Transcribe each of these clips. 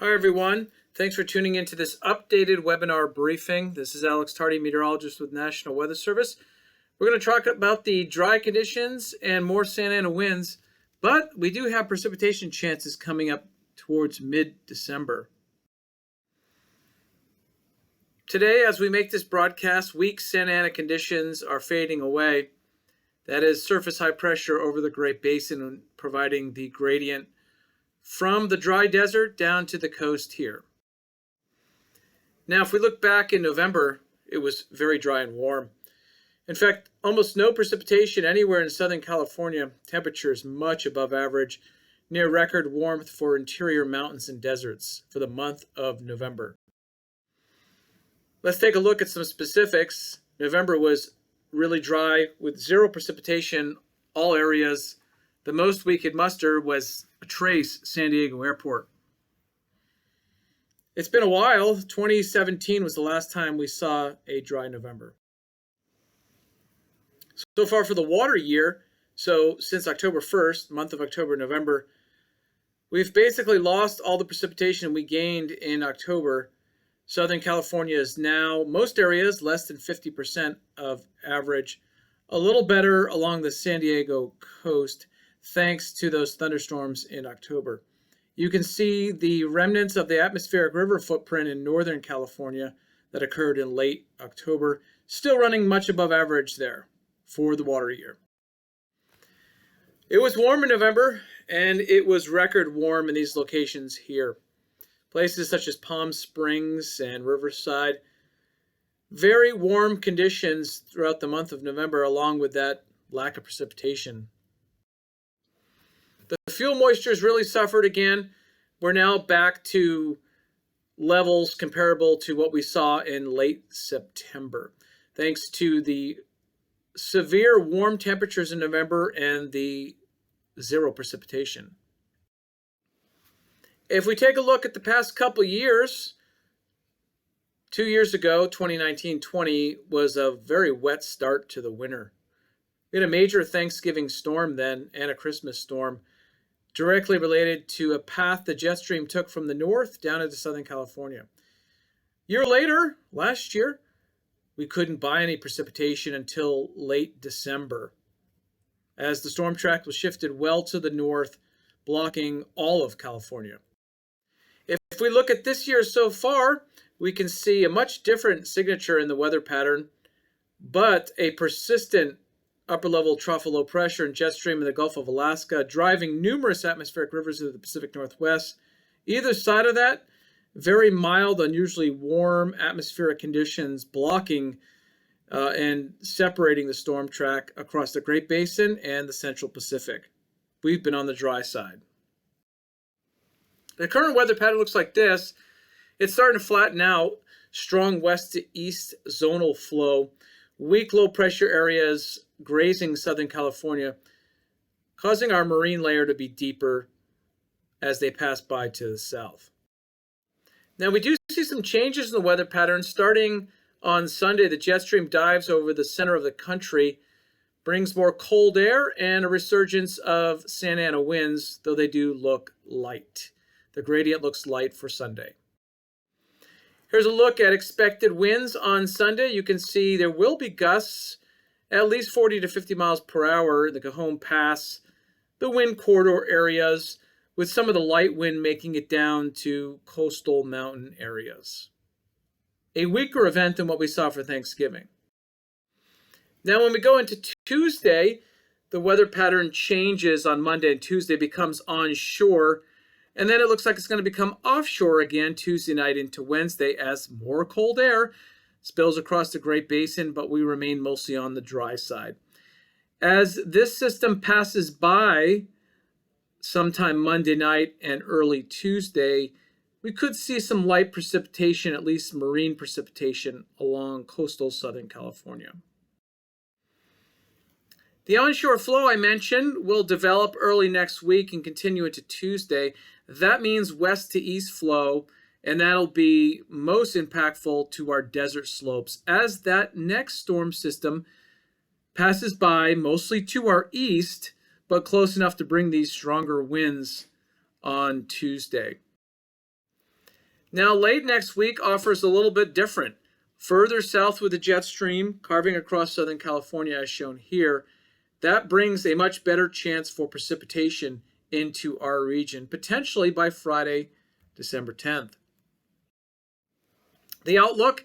Hi everyone, thanks for tuning into this updated webinar briefing. This is Alex Tardy, meteorologist with National Weather Service. We're going to talk about the dry conditions and more Santa Ana winds, but we do have precipitation chances coming up towards mid-December. Today, as we make this broadcast, weak Santa Ana conditions are fading away. That is surface high pressure over the Great Basin, providing the gradient from the dry desert down to the coast here. Now, if we look back in November, it was very dry and warm. In fact, almost no precipitation anywhere in Southern California. Temperatures much above average, near record warmth for interior mountains and deserts for the month of November. Let's take a look at some specifics. November was really dry with zero precipitation, all areas. The most we could muster was a trace SanDiego Airport. It's been a while. 2017 was the last time we saw a dry November. So far for the water year, so since October 1st, month of October, November, we've basically lost all the precipitation we gained in October. Southern California is now, most areas, less than 50% of average. A little better along the SanDiego coast, thanks to those thunderstorms in October. You can see the remnants of the atmospheric river footprint in Northern California that occurred in late October, still running much above average there for the water year. It was warm in November, and it was record warm in these locations here. Places such as Palm Springs and Riverside. Very warm conditions throughout the month of November, along with that lack of precipitation. The fuel moisture has really suffered again. We're now back to levels comparable to what we saw in late September, thanks to the severe warm temperatures in November and the zero precipitation. If we take a look at the past couple years, 2 years ago, 2019-20 was a very wet start to the winter. We had a major Thanksgiving storm then and a Christmas storm, directly related to a path the jet stream took from the north down into Southern California. A year later, last year, we couldn't buy any precipitation until late December, as the storm track was shifted well to the north, blocking all of California. If we look at this year so far, we can see a much different signature in the weather pattern, but a persistent upper-level trough of low pressure and jet stream in the Gulf of Alaska, driving numerous atmospheric rivers into the Pacific Northwest. Either side of that, very mild, unusually warm atmospheric conditions blocking and separating the storm track across the Great Basin and the Central Pacific. We've been on the dry side. The current weather pattern looks like this. It's starting to flatten out. Strong west to east zonal flow. Weak low pressure areas grazing Southern California, causing our marine layer to be deeper as they pass by to the south. Now we do see some changes in the weather pattern. Starting on Sunday, the jet stream dives over the center of the country, brings more cold air and a resurgence of Santa Ana winds, though they do look light. The gradient looks light for Sunday. Here's a look at expected winds on Sunday. You can see there will be gusts at least 40 to 50 miles per hour in the Cajon Pass, the wind corridor areas, with some of the light wind making it down to coastal mountain areas. A weaker event than what we saw for Thanksgiving. Now, when we go into Tuesday, the weather pattern changes on Monday and Tuesday, becomes onshore, and then it looks like it's going to become offshore again Tuesday night into Wednesday as more cold air spills across the Great Basin, but we remain mostly on the dry side. As this system passes by sometime Monday night and early Tuesday, we could see some light precipitation, at least marine precipitation, along coastal Southern California. The onshore flow I mentioned will develop early next week and continue into Tuesday. That means west to east flow, and that'll be most impactful to our desert slopes as that next storm system passes by mostly to our east, but close enough to bring these stronger winds on Tuesday. Now, late next week offers a little bit different. Further south with the jet stream, carving across Southern California as shown here, that brings a much better chance for precipitation into our region, potentially by Friday, December 10th. The outlook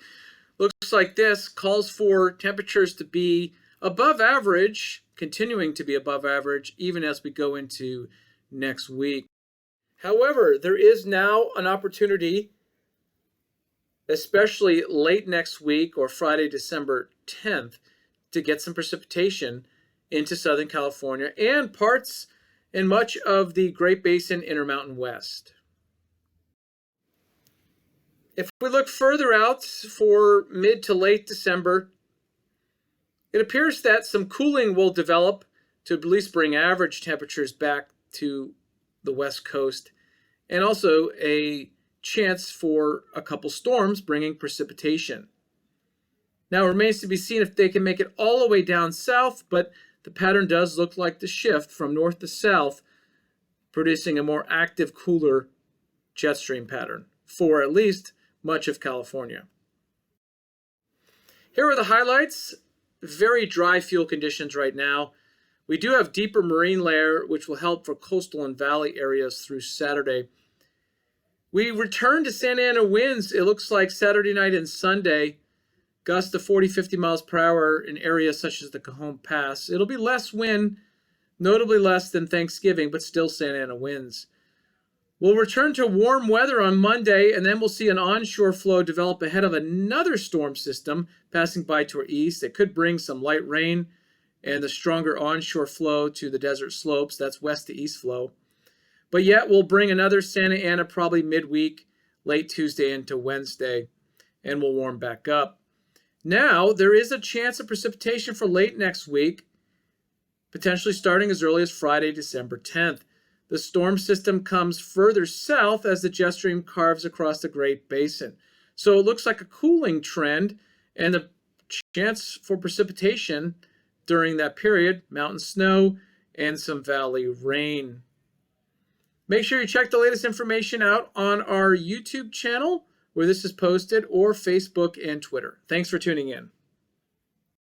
looks like this, calls for temperatures to be above average, continuing to be above average, even as we go into next week. However, there is now an opportunity, especially late next week or Friday, December 10th, to get some precipitation into Southern California and parts and much of the Great Basin Intermountain West. If we look further out for mid to late December, it appears that some cooling will develop to at least bring average temperatures back to the West Coast, and also a chance for a couple storms bringing precipitation. Now it remains to be seen if they can make it all the way down south, but the pattern does look like the shift from north to south, producing a more active, cooler jet stream pattern for at least much of California. Here are the highlights. Very dry fuel conditions right now. We do have deeper marine layer, which will help for coastal and valley areas through Saturday. We return to Santa Ana winds, it looks like Saturday night and Sunday. Gusts to 40, 50 miles per hour in areas such as the Cajon Pass. It'll be less wind, notably less than Thanksgiving, but still Santa Ana winds. We'll return to warm weather on Monday, and then we'll see an onshore flow develop ahead of another storm system passing by to our east. It could bring some light rain and the stronger onshore flow to the desert slopes. That's west to east flow. But yet we'll bring another Santa Ana probably midweek, late Tuesday into Wednesday, and we'll warm back up. Now, there is a chance of precipitation for late next week, potentially starting as early as Friday, December 10th. The storm system comes further south as the jet stream carves across the Great Basin. So it looks like a cooling trend, and the chance for precipitation during that period, mountain snow and some valley rain. Make sure you check the latest information out on our YouTube channel where this is posted, or Facebook and Twitter. Thanks for tuning in.